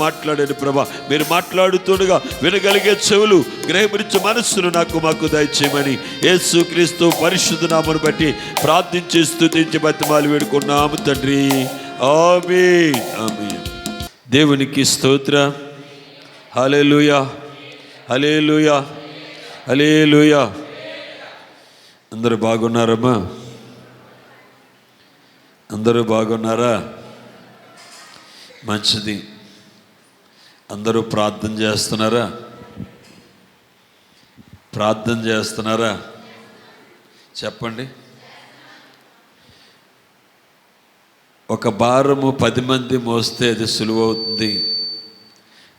మాట్లాడారు ప్రభా. మీరు మాట్లాడుతుండగా వినగలిగే చెవులు, గ్రహించే మనస్సును మాకు దయచేయమని యేసుక్రీస్తు పరిశుద్ధ నామమును బట్టి ప్రార్థించి స్తుతించి బతిమాలి వేడుకున్నాము తండ్రి. ఆమేన్, ఆమేన్. దేవునికి స్తోత్రం. హల్లెలూయా, హల్లెలూయా, హల్లెలూయా. అందరూ బాగున్నారమ్మా? అందరూ బాగున్నారా? మంచిది. అందరూ ప్రార్థన చేస్తున్నారా? ప్రార్థన చేస్తున్నారా? చెప్పండి. ఒక భారము 10 మంది మోస్తే అది సులువవుతుంది,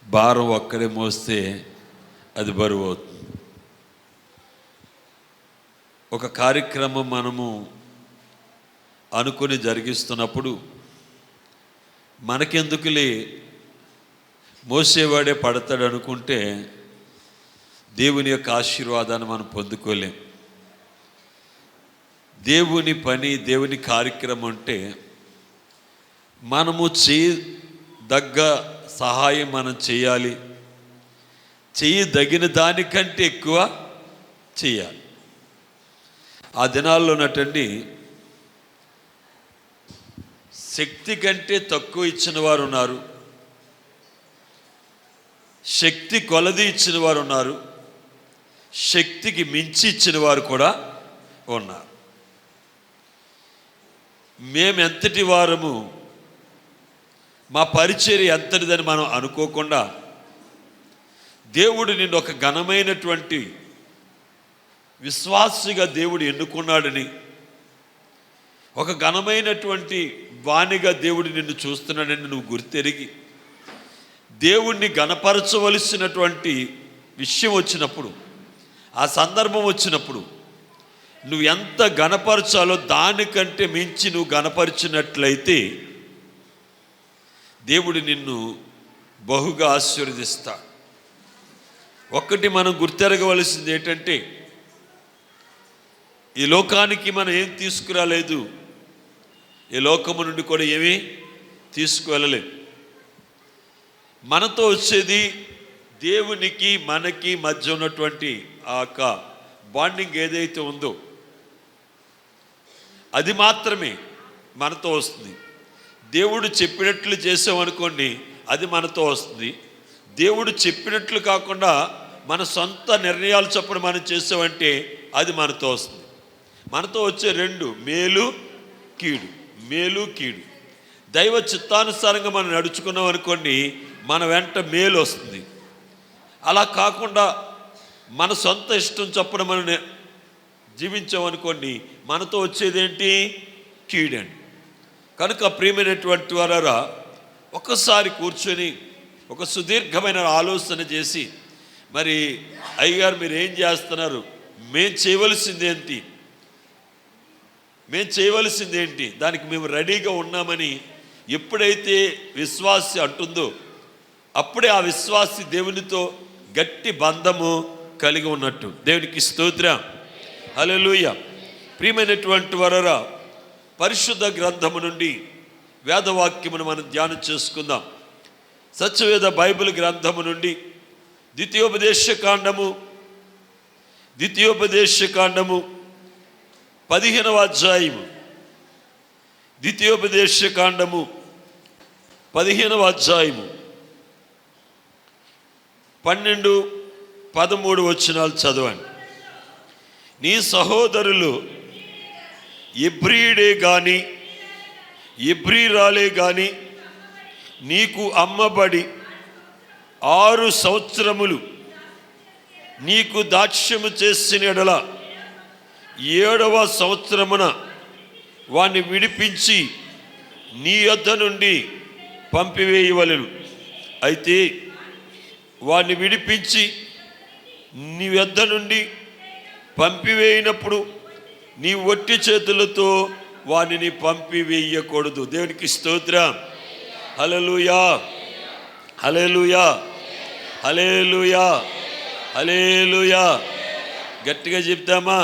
భారం ఒక్కడే మోస్తే అది బరువు అవుతుంది. ఒక కార్యక్రమం మనము అనుకుని జరిగిస్తున్నప్పుడు మనకెందుకులే మోసేవాడే పడతాడు అనుకుంటే దేవుని యొక్క ఆశీర్వాదాన్ని మనం పొందుకోలేం. దేవుని పని, దేవుని కార్యక్రమం అంటే మనము చేయదగ్గ సహాయం మనం చేయాలి, చేయదగిన దానికంటే ఎక్కువ చేయాలి. ఆ దినాల్లోనటండి శక్తి కంటే తక్కువ ఇచ్చిన వారు ఉన్నారు, శక్తి కొలది ఇచ్చిన వారు ఉన్నారు, శక్తికి మించి ఇచ్చిన వారు కూడా ఉన్నారు. మేమెంతటి వారము, మా పరిచర్య ఎంతటిదని మనం అనుకోకుండా దేవుడు నిన్ను ఒక ఘనమైనటువంటి విశ్వాసిగా దేవుడు ఎన్నుకున్నాడని, ఒక ఘనమైనటువంటి వాణిగా దేవుడు నిన్ను చూస్తున్నాడని నువ్వు గుర్తెరిగి దేవుణ్ణి ఘనపరచవలసినటువంటి విషయం వచ్చినప్పుడు, ఆ సందర్భం వచ్చినప్పుడు నువ్వు ఎంత ఘనపరచాలో దానికంటే మించి నువ్వు ఘనపరిచినట్లయితే దేవుడు నిన్ను బహుగా ఆశీర్వదిస్తాడు. ఒక్కటి మనం గుర్తెరగవలసింది ఏంటంటే, ఈ లోకానికి మనం ఏం తీసుకురాలేదు, ఈ లోకము నుండి కూడా ఏమీ తీసుకువెళ్ళలేదు. మనతో వచ్చేది దేవునికి మనకి మధ్య ఉన్నటువంటి ఆ బాండింగ్ ఏదైతే ఉందో అది మాత్రమే మనతో వస్తుంది. దేవుడు చెప్పినట్లు చేసామనుకోండి, అది మనతో వస్తుంది. దేవుడు చెప్పినట్లు కాకుండా మన సొంత నిర్ణయాలు చొప్పున మనం చేసామంటే అది మనతో వస్తుంది. మనతో వచ్చే రెండు, మేలు కీడు, మేలు కీడు. దైవ చిత్తానుసారంగా మనం నడుచుకున్నాం అనుకోండి, మన వెంట మేలు వస్తుంది. అలా కాకుండా మన సొంత ఇష్టం చొప్పున మనం జీవించామనుకోండి, మనతో వచ్చేదేంటి? కీడండి. కనుక ప్రియమైనటువంటి వారా, ఒక్కసారి కూర్చొని ఒక సుదీర్ఘమైన ఆలోచన చేసి, మరి అయ్యగారు మీరు ఏం చేస్తున్నారు, మేము చేయవలసిందేంటి, దానికి మేము రెడీగా ఉన్నామని ఎప్పుడైతే విశ్వాసి అంటుందో అప్పుడే ఆ విశ్వాసి దేవునితో గట్టి బంధము కలిగి ఉన్నట్టు. దేవునికి స్తోత్రం, హల్లెలూయా. ప్రియమైనటువంటి వారా, పరిశుద్ధ గ్రంథము నుండి వేదవాక్యమును మనం ధ్యానం చేసుకుందాం. సత్యవేద బైబిల్ గ్రంథము నుండి ద్వితీయోపదేశ కాండము 15వ అధ్యాయము, ద్వితీయోపదేశ కాండము 15వ అధ్యాయము 12, 13 వచనాలు చదవండి. నీ సహోదరులు ఎబ్రీయుడే గాని ఎబ్రీరాలే గాని నీకు అమ్మబడి 6 సంవత్సరములు నీకు దాక్ష్యము చేసిన ఎడల 7వ సంవత్సరమున వాణ్ణి విడిపించి నీ యొద్ద నుండి పంపివేయవలెను. అయితే వాణ్ణి విడిపించి నీ యొద్ద నుండి పంపివేయినప్పుడు నీ ఒట్టి చేతులతో వానిని పంపివేయకూడదు. దేవునికి స్తోత్రం, హల్లెలూయా, హల్లెలూయా, హల్లెలూయా, హల్లెలూయా. గట్టిగా చెప్తామా?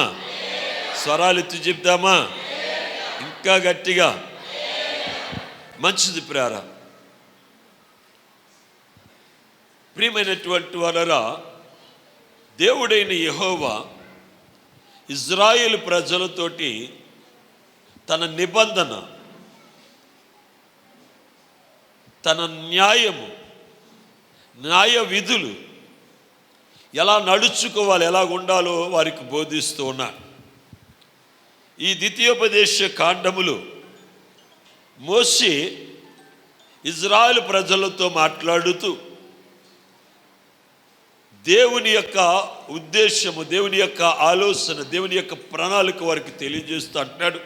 స్వరాలు ఎత్తి చెప్తామా? ఇంకా గట్టిగా. మంచిది ప్రేర. ప్రియమైనటువంటి వారరా, దేవుడైన యెహోవా ఇజ్రాయేలు ప్రజలతోటి తన నిబంధన, తన న్యాయ విధులు ఎలా నడుచుకోవాలి, ఎలా ఉండాలో వారికి బోధిస్తూ ఉన్నాడు. ఈ ద్వితీయోపదేశ కాండములు మోషే ఇజ్రాయేలు ప్రజలతో మాట్లాడుతూ దేవుని యొక్క ఉద్దేశము, దేవుని యొక్క ఆలోచన, దేవుని యొక్క ప్రణాళిక వారికి తెలియజేస్తూ అంటున్నాడు.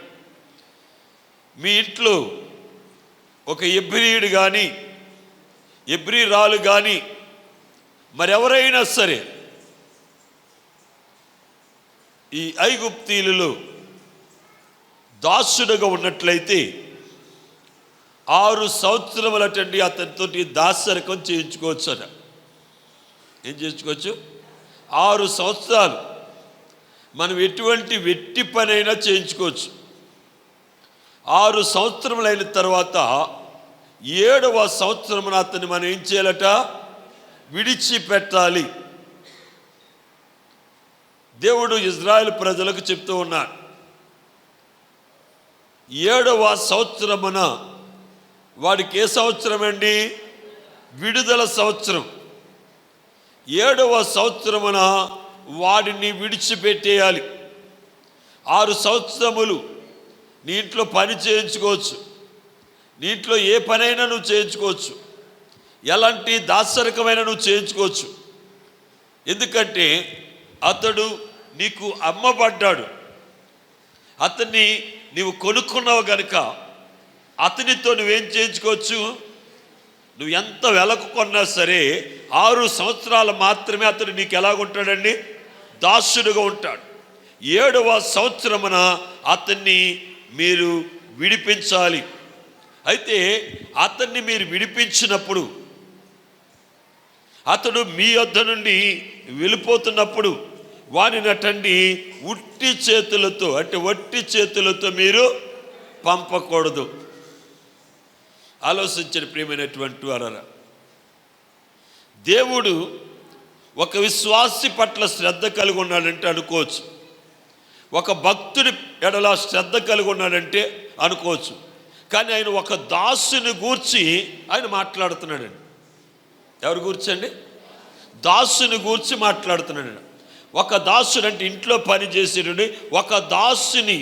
మీ ఇంట్లో ఒక ఎబ్రీయుడు కానీ ఎబ్రీరాలు కానీ మరెవరైనా సరే ఈ ఐగుప్తీయులలో దాసుడుగా ఉన్నట్లయితే 6 సంవత్సరములటండి అతనితోటి దాసరికం చేయించుకోవచ్చు అట. ఏం చేయించుకోవచ్చు? 6 సంవత్సరాలు మనం ఎటువంటి వెట్టి పనైనా చేయించుకోవచ్చు. 6 సంవత్సరములైన తర్వాత 7వ సంవత్సరమున అతన్ని మనం ఏం చేయాలట? విడిచిపెట్టాలి. దేవుడు ఇజ్రాయేల్ ప్రజలకు చెప్తూ ఉన్నాడు, 7వ సంవత్సరమున వాడికి ఏ సంవత్సరం అండి? విడుదల సంవత్సరం. 7వ సంవత్సరమున వాడిని విడిచిపెట్టేయాలి. 6 సంవత్సరములు నీ ఇంట్లో పని చేయించుకోవచ్చు, నీ ఇంట్లో ఏ పనైనా నువ్వు చేయించుకోవచ్చు, ఎలాంటి దాసరికమైన నువ్వు చేయించుకోవచ్చు. ఎందుకంటే అతడు నీకు అమ్మబడ్డాడు, అతన్ని నీవు కొనుక్కున్నావు కనుక అతనితో నువ్వేం చేయించుకోవచ్చు? నువ్వు ఎంత వెలకు కొన్నా సరే 6 సంవత్సరాలు మాత్రమే అతడు నీకు ఎలాగుంటాడండి? దాసుడుగా ఉంటాడు. 7వ సంవత్సరమున అతన్ని మీరు విడిపించాలి. అయితే అతన్ని మీరు విడిపించినప్పుడు, అతడు మీ యొద్ద నుండి వెళ్ళిపోతున్నప్పుడు వానినటండి ఉట్టి చేతులతో, అంటే వట్టి చేతులతో మీరు పంపకూడదు. ఆలోచించిన ప్రియమైనటువంటి వారా, దేవుడు ఒక విశ్వాసి పట్ల శ్రద్ధ కలిగి ఉన్నాడంటే అనుకోవచ్చు, ఒక భక్తుడి ఎడల శ్రద్ధ కలిగి ఉన్నాడంటే అనుకోవచ్చు. కానీ ఆయన ఒక దాసుని గూర్చి ఆయన మాట్లాడుతున్నాడండి. ఎవరి గూర్చండి? దాసుని గూర్చి మాట్లాడుతున్నాడు. ఒక దాసుడు అంటే ఇంట్లో పని చేసేటండి, ఒక దాసుని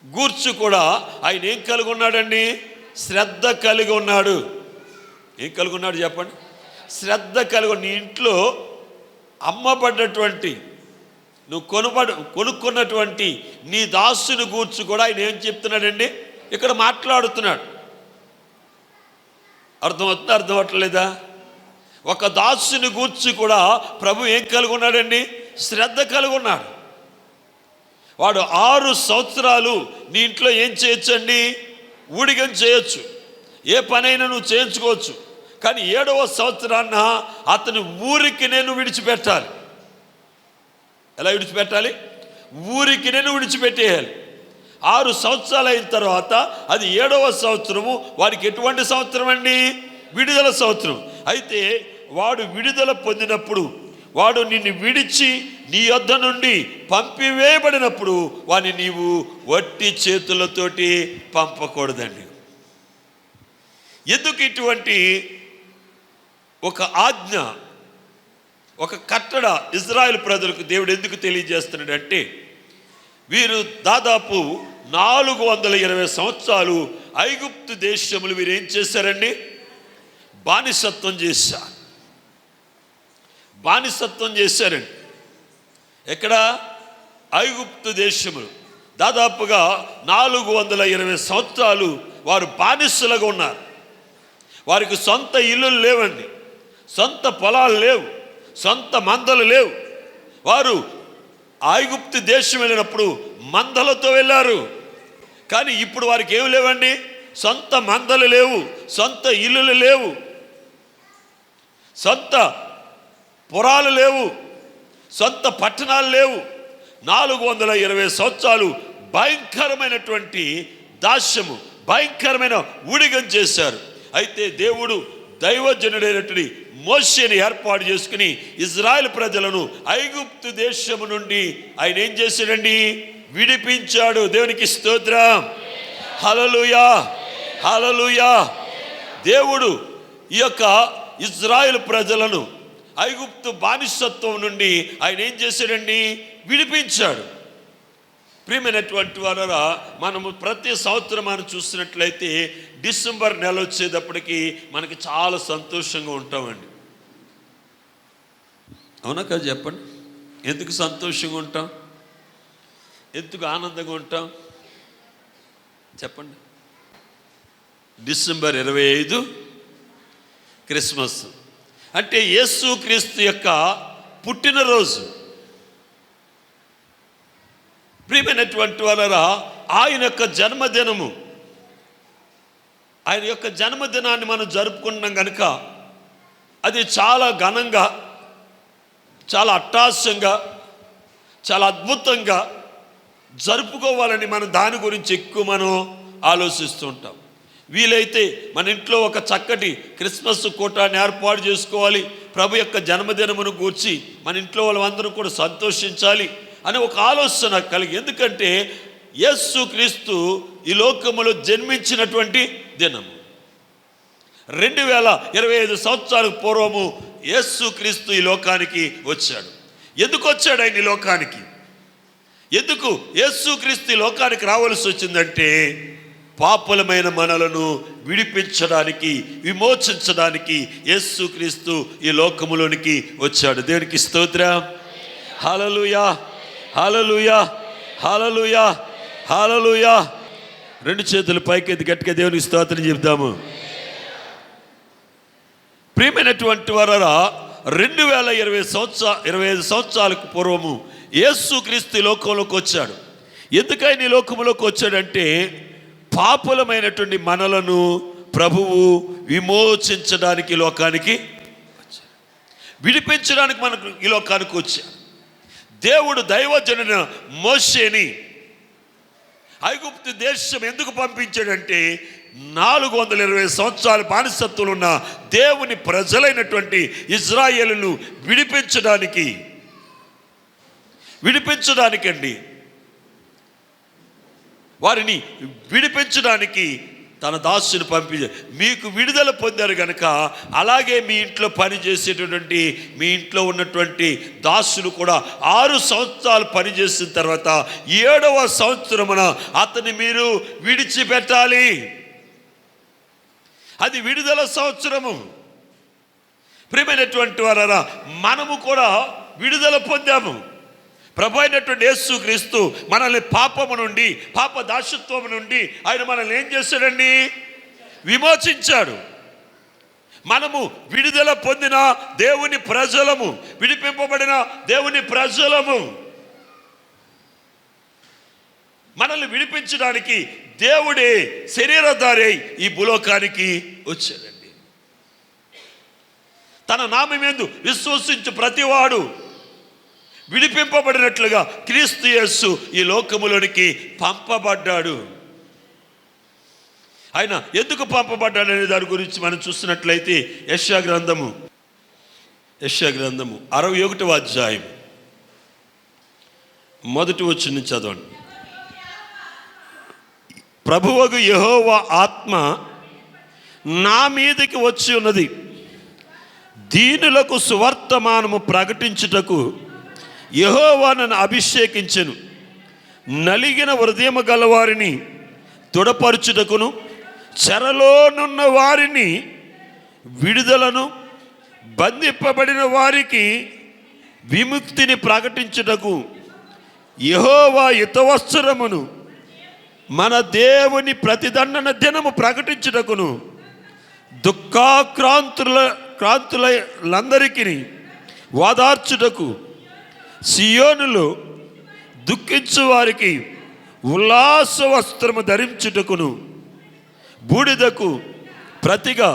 గూర్చి కూడా ఆయన ఏం కలిగి ఉన్నాడండి? శ్రద్ధ కలిగి ఉన్నాడు. ఏం కలిగి ఉన్నాడు చెప్పండి? శ్రద్ధ కలిగి. నీ ఇంట్లో అమ్మబడ్డటువంటి, నువ్వు కొనుక్కున్నటువంటి నీ దాసుని గూర్చి కూడా ఆయన ఏం చెప్తున్నాడండి? ఇక్కడ మాట్లాడుతున్నాడు. అర్థమవుతుందా? అర్థం అవ్వట్లేదా? ఒక దాసుని గూర్చి కూడా ప్రభు ఏం కలిగి ఉన్నాడండి? శ్రద్ధ కలిగి ఉన్నాడు. వాడు 6 సంవత్సరాలు నీ ఇంట్లో ఏం చేయొచ్చండి? ఊడిగం చేయొచ్చు, ఏ పనైనా నువ్వు చేయించుకోవచ్చు. కానీ 7వ సంవత్సరాన్న అతని ఊరికి నేను విడిచిపెట్టాలి. ఎలా విడిచిపెట్టాలి? ఊరికి నేను విడిచిపెట్టేయాలి. 6 సంవత్సరాలు అయిన తర్వాత అది 7వ సంవత్సరము. వాడికి ఎటువంటి సంవత్సరం అండి? విడుదల సంవత్సరం. అయితే వాడు విడుదల పొందినప్పుడు, వాడు నిన్ను విడిచి నీ యొద్ద నుండి పంపివేయబడినప్పుడు వాడిని నీవు వట్టి చేతులతోటి పంపకూడదండి. ఎందుకు ఇటువంటి ఒక ఆజ్ఞ, ఒక కట్టడ ఇజ్రాయేల్ ప్రజలకు దేవుడు ఎందుకు తెలియజేస్తున్నాడంటే, వీరు దాదాపు 420 సంవత్సరాలు ఐగుప్తు దేశములు వీరు ఏం చేశారండి? బానిసత్వం చేశారు. బానిసత్వం చేశారండి. ఎక్కడ? ఐగుప్తు దేశములు. దాదాపుగా 420 సంవత్సరాలు వారు బానిసలుగా ఉన్నారు. వారికి సొంత ఇల్లులు లేవండి, సొంత పొలాలు లేవు, సొంత మందలు లేవు. వారు ఐగుప్తు దేశం వెళ్ళినప్పుడు మందలతో వెళ్ళారు. కానీ ఇప్పుడు వారికి ఏమి లేవండి? సొంత మందలు లేవు, సొంత ఇల్లులు లేవు, సొంత పురాలు లేవు, సొంత పట్టణాలు లేవు. 420 సంవత్సరాలు భయంకరమైనటువంటి దాస్యము, భయంకరమైన ఊడిగం చేశారు. అయితే దేవుడు దైవజనుడైనటువంటి మోషేని ఏర్పాటు చేసుకుని ఇజ్రాయెల్ ప్రజలను ఐగుప్తు దేశము నుండి ఆయన ఏం చేశాడండి? విడిపించాడు. దేవునికి స్తోత్రం. హల్లెలూయా, హల్లెలూయా. దేవుడు ఈ యొక్క ఇజ్రాయెల్ ప్రజలను ఐగుప్తు బానిసత్వం నుండి ఆయన ఏం చేశాడండి? విడిపించాడు. ప్రియమైనటువంటి వారా, మనము ప్రతి సంవత్సరం మనం చూసినట్లయితే డిసెంబర్ నెల వచ్చేటప్పటికి మనకి చాలా సంతోషంగా ఉంటామండి. అవునా కదా? చెప్పండి, ఎందుకు సంతోషంగా ఉంటాం? ఎందుకు ఆనందంగా ఉంటాం? చెప్పండి. డిసెంబర్ 25 క్రిస్మస్ అంటే యేసుక్రీస్తు యొక్క పుట్టినరోజు. ప్రియమైనటువంటి వారా, ఆయన యొక్క జన్మదినము, ఆయన యొక్క జన్మదినాన్ని మనం జరుపుకుంటున్నాం కనుక అది చాలా ఘనంగా, చాలా అట్టాసంగా, చాలా అద్భుతంగా జరుపుకోవాలని మనం దాని గురించి ఎక్కువ మనం ఆలోచిస్తూ ఉంటాం. వీలైతే మన ఇంట్లో ఒక చక్కటి క్రిస్మస్ కూటాన్ని ఏర్పాటు చేసుకోవాలి, ప్రభు యొక్క జన్మదినమును గూర్చి మన ఇంట్లో వాళ్ళందరూ కూడా సంతోషించాలి అనే ఒక ఆలోచన కలిగి. ఎందుకంటే యేసుక్రీస్తు ఈ లోకములో జన్మించినటువంటి దినము. 2025 సంవత్సరాల పూర్వము యేసుక్రీస్తు ఈ లోకానికి వచ్చాడు. ఎందుకు వచ్చాడు ఆయన ఈ లోకానికి? ఎందుకు యేసుక్రీస్తు ఈ లోకానికి రావాల్సి వచ్చిందంటే పాపులమైన మనలను విడిపించడానికి, విమోచించడానికి యేసుక్రీస్తు ఈ లోకములోనికి వచ్చాడు. దేవునికి స్తోత్రం. హల్లెలూయా, హల్లెలూయా, హల్లెలూయా, హల్లెలూయా. 2 చేతులు పైకెత్తి గట్టిగా దేవునికి స్తోత్రం చెప్తాము. ప్రియమైనటువంటి వారా, 2025 సంవత్సరాలకు పూర్వము యేసుక్రీస్తు లోకంలోకి వచ్చాడు. ఎందుకని ఈ లోకంలోకి వచ్చాడంటే పాపులమైనటువంటి మనలను ప్రభువు విమోచించడానికి లోకానికి వచ్చాడు, విడిపించడానికి మనకు ఈ లోకానికి వచ్చాడు. దేవుడు దైవజనుడైన మోషేని ఐగుప్తు దేశం ఎందుకు పంపించాడంటే 420 సంవత్సరాల బానిసత్వంలో ఉన్న దేవుని ప్రజలైనటువంటి ఇజ్రాయేలును విడిపించడానికండి. వారిని విడిపించడానికి తన దాసుని పంపించారు. మీకు విడుదల పొందారు కనుక అలాగే మీ ఇంట్లో పనిచేసేటటువంటి మీ ఇంట్లో ఉన్నటువంటి దాసులు కూడా 6 సంవత్సరాలు పనిచేసిన తర్వాత 7వ సంవత్సరమున అతన్ని మీరు విడిచిపెట్టాలి. అది విడుదల సంవత్సరము. ప్రియమైనటువంటి వారా, మనము కూడా విడుదల పొందాము. ప్రభు అయినటువంటి యేసుక్రీస్తు మనల్ని పాపము నుండి, పాప దాసత్వము నుండి ఆయన మనల్ని ఏం చేశాడండి? విమోచించాడు. మనము విడుదల పొందిన దేవుని ప్రజలము, విడిపింపబడిన దేవుని ప్రజలము. మనల్ని విడిపించడానికి దేవుడే శరీరధారి ఈ భూలోకానికి వచ్చాడండి. తన నామమందు విశ్వసించు ప్రతివాడు విడిపింపబడినట్లుగా క్రీస్తు యేసు ఈ లోకములోనికి పంపబడ్డాడు. ఆయన ఎందుకు పంపబడ్డాడు అనే దాని గురించి మనం చూసినట్లయితే యెషయా గ్రంథము 61వ అధ్యాయం 1వ వచనం చదవండి. ప్రభువగు యెహోవా ఆత్మ నా మీదకి వచ్చి ఉన్నది, దీనులకు సువర్తమానము ప్రకటించుటకు యెహోవా నన్ను అభిషేకించెను. నలిగిన హృదయము గలవారిని తుడపరుచుటకును, చెరలోనున్న వారిని విడుదలను, బంధింపబడిన వారికి విముక్తిని ప్రకటించుటకు, యెహోవా హితవత్సరమును మన దేవుని ప్రతిదండన దినము ప్రకటించుటకును, దుఃఖాక్రాంతులందరికీ ఓదార్చుటకు, సియోనులో దుఃఖించు వారికి ఉల్లాస వస్త్రము ధరించుటకును, బూడిదకు ప్రతిగా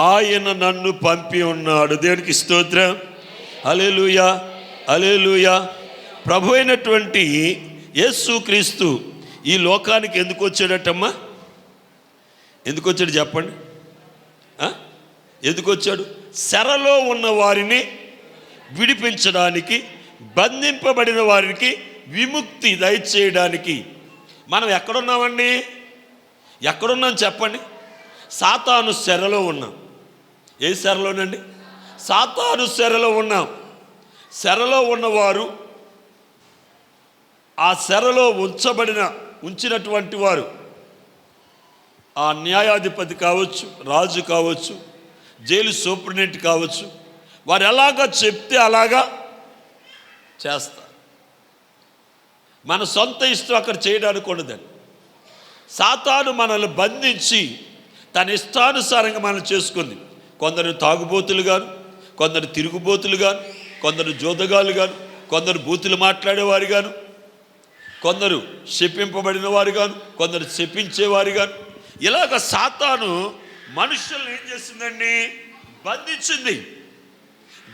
ఆయన నన్ను పంపి ఉన్నాడు. దేవునికి స్తోత్రం. హల్లెలూయా. హల్లెలూయా. ప్రభు అయినటువంటి యేసుక్రీస్తు ఈ లోకానికి ఎందుకు వచ్చాడటమ్మా? ఎందుకు వచ్చాడు చెప్పండి? ఎందుకు వచ్చాడు? చెరలో ఉన్న వారిని విడిపించడానికి, బంధింపబడిన వారికి విముక్తి దయచేయడానికి. మనం ఎక్కడున్నామండి? ఎక్కడున్నాం చెప్పండి? సాతాను చెరలో ఉన్నాం. ఏ చెరలోనండి? సాతాను చెరలో ఉన్నాం. చెరలో ఉన్నవారు, ఆ చెరలో ఉంచినటువంటి వారు, ఆ న్యాయాధిపతి కావచ్చు, రాజు కావచ్చు, జైలు సూపరింటెండెంట్ కావచ్చు, వారు ఎలాగా చెప్తే అలాగా చేస్తారు. మన సొంత ఇష్టం అక్కడ చేయడానికి ఉండదండి. సాతాను మనల్ని బంధించి తన ఇష్టానుసారంగా మనల్ని చేసుకుంది. కొందరు తాగుబోతులు గాను, కొందరు తిరుగుబోతులు గాను, కొందరు జోదగాలు గాను, కొందరు బూతులు మాట్లాడేవారు గాను, కొందరు శపింపబడిన వారు గాను, కొందరు శపించేవారు గాను, ఇలాగ సాతాను మనుషులను ఏం చేసిందండి? బంధించింది.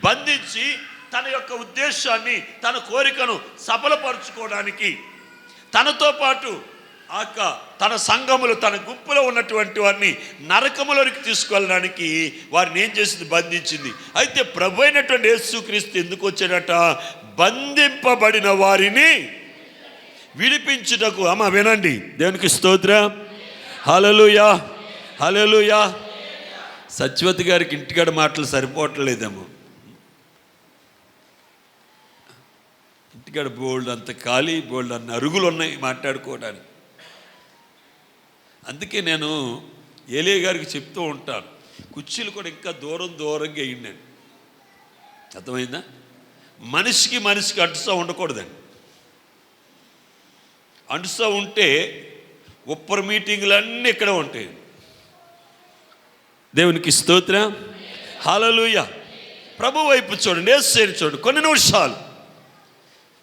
బంధించి తన యొక్క ఉద్దేశాన్ని, తన కోరికను సఫలపరుచుకోవడానికి, తనతో పాటు తన సంఘములు, తన గుంపులో ఉన్నటువంటి వారిని నరకములోనికి తీసుకెళ్ళడానికి వారిని ఏం చేసింది? బంధించింది. అయితే ప్రభు అయినటువంటి యేసుక్రీస్తు ఎందుకు వచ్చాడట? బంధింపబడిన వారిని విడిపించుటకు. అమ్మ వినండి, దేవునికి స్తోత్రం. హల్లెలూయా, హల్లెలూయా. సత్యవతి గారికి ఇంటికాడ మాటలు సరిపోవట్లేదేమో. ఇంటికాడ బోల్డ్ అంత ఖాళీ, బోల్డ్ అన్న అరుగులు ఉన్నాయి మాట్లాడుకోవడానికి. అందుకే నేను ఏలియా గారికి చెప్తూ ఉంటాను, కుర్చీలు కూడా ఇంకా దూరంగా వేయండి. అర్థమైందా? మనిషికి అంటుస్తూ ఉండకూడదండి. అంటుస్తూ ఉంటే ఉప్పర్ మీటింగులు అన్నీ ఇక్కడ ఉంటాయి. దేవునికి స్తోత్రం. హల్లెలూయా. ప్రభు వైపు చూడండి, యేసుని చూడండి. కొన్ని నిమిషాలు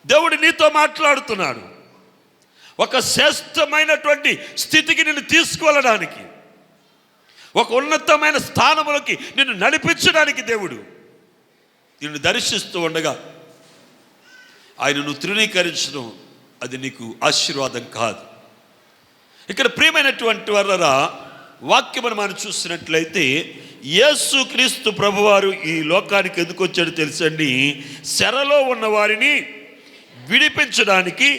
దేవుడు నీతో మాట్లాడుతున్నాడు. ఒక శ్రేష్టమైనటువంటి స్థితికి నిన్ను తీసుకువెళ్ళడానికి, ఒక ఉన్నతమైన స్థానములకి నిన్ను నడిపించడానికి దేవుడు నిన్ను దర్శిస్తూ ఉండగా ఆయనను తృణీకరించడం అది నీకు ఆశీర్వాదం కాదు. ఇక్కడ ప్రియమైనటువంటి వారరా, వాక్యమును మనం చూసినట్లయితే యేసుక్రీస్తు ప్రభువారు ఈ లోకానికి ఎందుకు వచ్చాడో తెలుసండి? చెరలో ఉన్న వారిని విడిపించడానికి,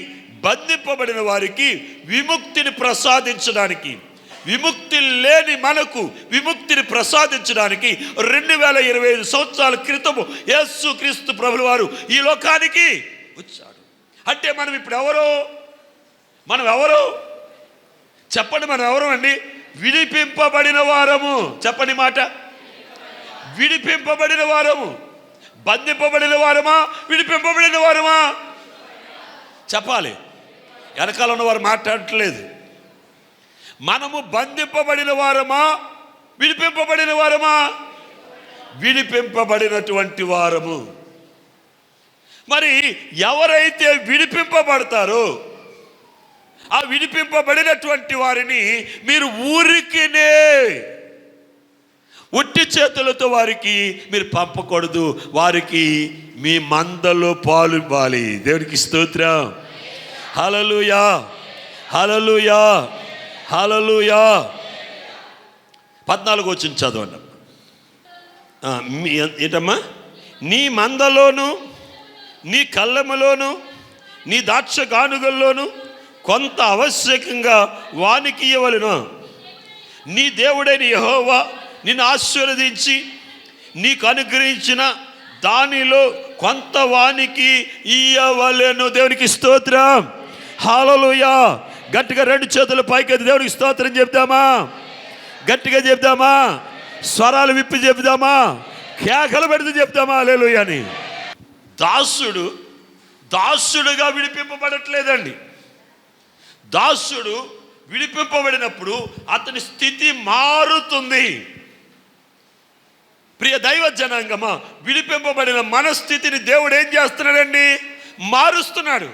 బంధింపబడిన వారికి విముక్తిని ప్రసాదించడానికి, విముక్తి లేని మనకు విముక్తిని ప్రసాదించడానికి 2025 సంవత్సరాల క్రితము యేసుక్రీస్తు ప్రభుల వారు ఈ లోకానికి వచ్చాడు. అంటే మనం ఇప్పుడు ఎవరు? చెప్పండి, మనం ఎవరు అండి? విడిపింపబడిన వారము. చెప్పండి మాట. విడిపింపబడిన వారము. బంధింపబడిన వారమా? విడిపింపబడిన వారమా? చెప్పాలి. వెనకాల ఉన్నవారు మాట్లాడట్లేదు. మనము బంధింపబడిన వారమా? విడిపింపబడిన వారమా? విడిపింపబడినటువంటి వారము. మరి ఎవరైతే విడిపింపబడతారో ఆ విడిపింపబడినటువంటి వారిని మీరు ఊరికినే ఉట్టి చేతులతో వారికి మీరు పంపకూడదు. వారికి మీ మందలో పాలు ఇవ్వాలి. దేవునికి స్తోత్రం. హల్లెలూయా, హల్లెలూయా, హల్లెలూయా. 14 వచ్చిన చదవండి. ఏంటమ్మా? నీ మందలోను, నీ కళ్ళెములోను, నీ ద్రాక్ష గానుగల్లోను కొంత ఆవశ్యకంగా వానికి ఇవ్వవలెను. నీ దేవుడైన యెహోవా నిన్ను ఆశీర్వదించి నీకు అనుగ్రహించిన దానిలో కొంత వానికి ఇయ్యవలెను. దేవునికి స్తోత్రం. హల్లెలూయా. గట్టిగా 2 చేతులు పైకెత్తి దేవునికి స్తోత్రం చెప్దామా? గట్టిగా చెప్దామా? స్వరాలు విప్పి చెప్దామా? కేకలు పెడితే చెప్దామా హల్లెలూయా అని? దాసుడుగా విడిపింపబడట్లేదండి. దాసుడు విడిపింపబడినప్పుడు అతని స్థితి మారుతుంది. ప్రియ దైవ జనాంగమా, విడిపింపబడిన మనస్థితిని దేవుడు ఏం చేస్తున్నాడండి? మారుస్తున్నాడు.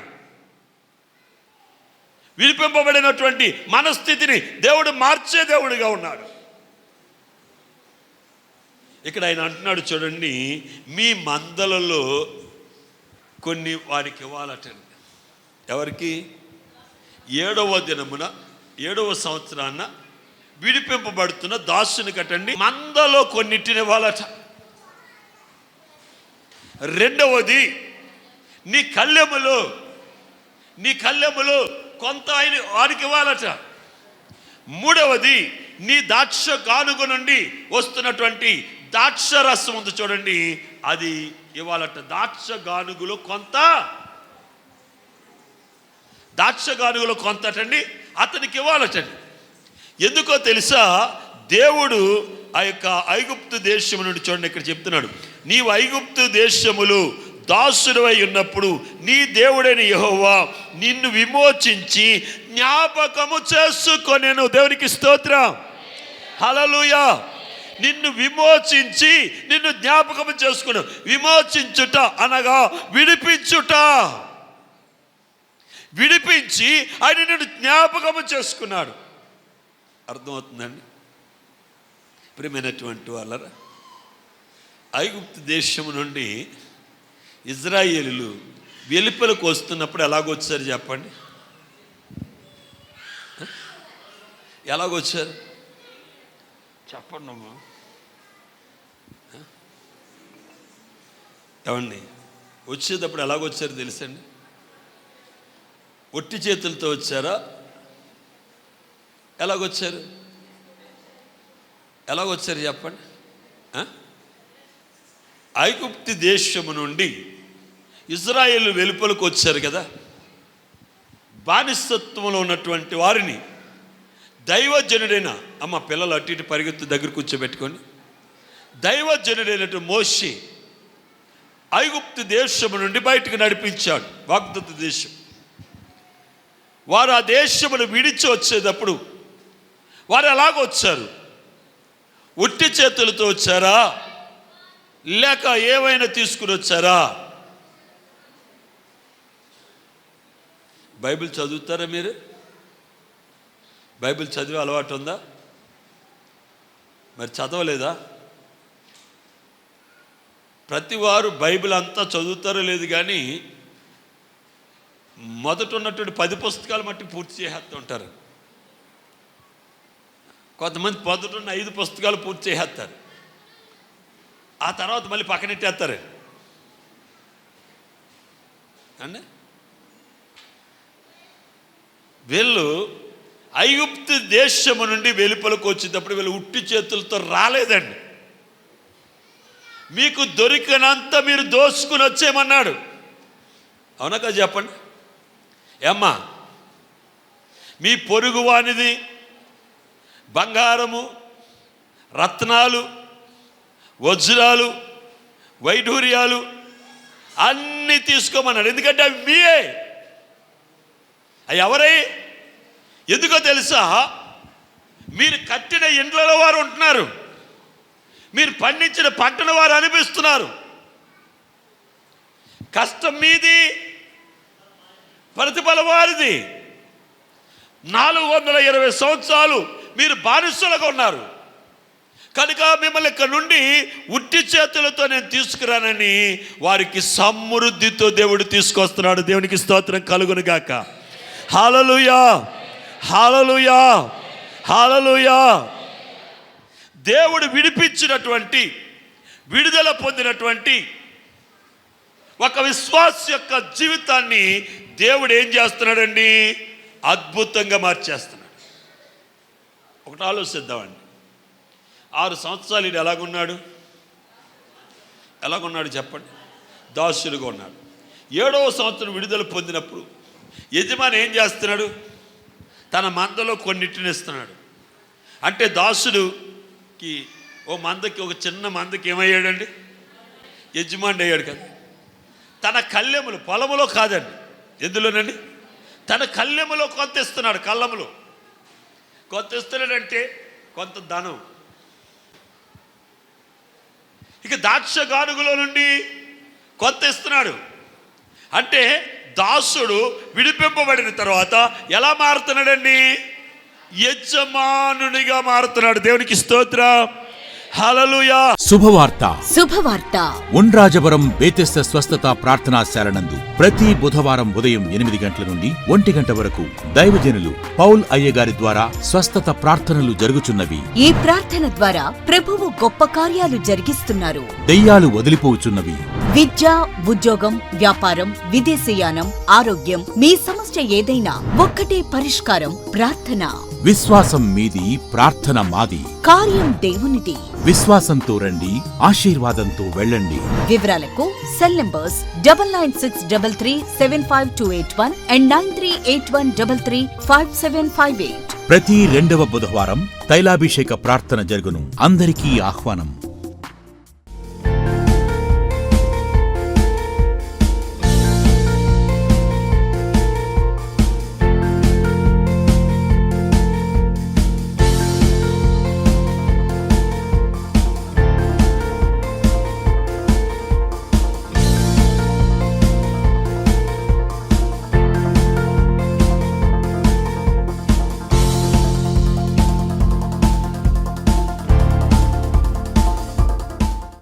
విడిపింపబడినటువంటి మనస్థితిని దేవుడు మార్చే దేవుడిగా ఉన్నాడు. ఇక్కడ ఆయన అంటున్నాడు చూడండి, మీ మందలలో కొన్ని వారికి ఇవ్వాలటండి. ఎవరికి? 7వ దినమున 7వ సంవత్సరాన విడిపింపబడుతున్న దాసుని కట్టండి మందలో కొన్నిటిని ఇవ్వాలట. రెండవది నీ కళ్ళెములో కొంత వారికి ఇవ్వాలట. మూడవది నీ ద్రాక్ష గానుగ నుండి వస్తున్నటువంటి ద్రాక్ష రసం ఉంది చూడండి, అది ఇవ్వాలట. ద్రాక్ష గానుగులో కొంతటండి అతనికి ఇవ్వాలటండి. ఎందుకో తెలుసా? దేవుడు ఆ యొక్క ఐగుప్తు దేశము నుండి చూడండి, ఇక్కడ చెప్తున్నాడు, నీవు ఐగుప్తు దేశములు దాసుడవై ఉన్నప్పుడు నీ దేవుడైన యెహోవా నిన్ను విమోచించి జ్ఞాపకము చేసుకొనెను. దేవునికి స్తోత్రం, హల్లెలూయా. నిన్ను విమోచించి నిన్ను జ్ఞాపకము చేసుకున్నాను. విమోచించుట అనగా విడిపించి ఆయన నిన్ను జ్ఞాపకము చేసుకున్నాడు. అర్థమవుతుందండి ప్రియమైనటువంటి వాళ్ళరా? ఐగుప్తు దేశం నుండి ఇజ్రాయేలీలు వెలుపలకు వస్తున్నప్పుడు ఎలాగొచ్చారు చెప్పండి? ఎలాగొచ్చారు చెప్పండి అమ్మా. ఏమండి వచ్చేటప్పుడు ఎలాగొచ్చారు తెలుసండి? ఒట్టి చేతులతో వచ్చారా? ఎలాగొచ్చారు చెప్పండి? ఐగుప్తు దేశము నుండి ఇజ్రాయేలు వెలుపలకు వచ్చారు కదా. బానిసత్వంలో ఉన్నటువంటి వారిని దైవజనుడైన అమ్మ పిల్లలు అటు ఇటు పరిగెత్తు దగ్గర కూర్చోబెట్టుకొని దైవజనుడైనటువంటి మోషే ఐగుప్తు దేశము నుండి బయటకు నడిపించాడు, వాగ్దత్త దేశం. వారు ఆ దేశమును విడిచి వచ్చేటప్పుడు వారు ఎలాగొచ్చారు? ఒట్టి చేతులతో వచ్చారా లేక ఏమైనా తీసుకుని వచ్చారా? బైబిల్ చదువుతారా మీరు? బైబిల్ చదివే అలవాటు ఉందా? మరి చదవలేదా? ప్రతి వారు బైబిల్ అంతా చదువుతారో లేదు కానీ మొదట ఉన్నటువంటి 10 పుస్తకాలు మట్టి పూర్తి చేసేస్తూ ఉంటారు. కొంతమంది మొదట ఉన్న 5 పుస్తకాలు పూర్తి చేసేస్తారు, ఆ తర్వాత మళ్ళీ పక్కనెట్టేస్తారు అండి. వీళ్ళు ఐగుప్తు దేశము నుండి వెలుపలకు వచ్చేటప్పుడు వీళ్ళు ఉట్టి చేతులతో రాలేదండి. మీకు దొరికినంత మీరు దోసుకుని వచ్చేయమన్నాడు. అవునా కదా చెప్పండి? ఏమ్మా, మీ పొరుగువానిది బంగారము, రత్నాలు, వజ్రాలు, వైఢూర్యాలు అన్నీ తీసుకోమన్నాడు. ఎందుకంటే అవి మీయే. అవి ఎవరై? ఎందుకో తెలుసా? మీరు కట్టిన ఇండ్లలో వారు ఉంటున్నారు, మీరు పండించిన పంటను వారు అనిపిస్తున్నారు. కష్టం మీది, ప్రతిఫలం వారిది. 420 సంవత్సరాలు మీరు బానిసలుగా ఉన్నారు కనుక మిమ్మల్ని ఇక్కడ నుండి ఉట్టి చేతులతో నేను తీసుకురానని వారికి సమృద్ధితో దేవుడు తీసుకొస్తున్నాడు. దేవునికి స్తోత్రం కలుగును గాక. హల్లెలూయా, హల్లెలూయా, హల్లెలూయా. దేవుడు విడిపించినటువంటి, విడుదల పొందినటువంటి ఒక విశ్వాస యొక్క జీవితాన్ని దేవుడు ఏం చేస్తున్నాడండి? అద్భుతంగా మార్చేస్తున్నాడు. ఒకటి ఆలోచిద్దామండి. 6 సంవత్సరాలు ఇది ఎలాగున్నాడు చెప్పండి? దాసులుగా ఉన్నాడు. 7వ సంవత్సరం విడుదల పొందినప్పుడు యజమాని ఏం చేస్తున్నాడు? తన మందలో కొన్నిటిని ఇస్తున్నాడు. అంటే దాసుడుకి ఒక చిన్న మందకి ఏమయ్యాడండి? యజమాని అయ్యాడు కదా. తన కళ్ళెములు, పొలములో కాదండి, ఎందులోనండి? తన కళ్ళెములో కొంత ఇస్తున్నాడు. కళ్ళములో కొంత ఇస్తున్నాడంటే కొంత ధనం. ఇక ద్రాక్ష గానుగులో నుండి కొంత ఇస్తున్నాడు. అంటే దాసుడు విడిపింపబడిన తర్వాత ఎలా మారుతున్నాడండి? యజమానునిగా మారుతున్నాడు. దేవునికి స్తోత్రం, హల్లెలూయా. శుభవార్త. శుభవార్త. ఉండ్రాజవరం బేతెస్త స్వస్థత ప్రార్థనాశాలనందు ప్రతి బుధవారం ఉదయం 8 గంటల నుండి 1 గంట వరకు దైవజనులు పౌల్ అయ్యగారి ద్వారా స్వస్థత ప్రార్థనలు జరుగుచున్నవి. ఈ ప్రార్థన ద్వారా ప్రభువు గొప్ప కార్యాలు జరిగిస్తున్నారు. దెయ్యాలు వదిలిపోవుచున్నవి. విద్య, ఉద్యోగం, వ్యాపారం, విదేశీయానం, ఆరోగ్యం, మీ సమస్య ఏదైనా ఒక్కటే పరిష్కారం, ప్రార్థన. విశ్వాసం మీది, ప్రార్థన మాది. కార్యం దేవునిది. విశ్వాసంతో రండి, ఆశీర్వాదంతో వెళ్ళండి. వివరాలకు సెల్ నంబర్స్ 9963375281 and 9381335758. ప్రతి 2వ బుధవారం తైలాభిషేక ప్రార్థన జరుగును. అందరికీ ఆహ్వానం.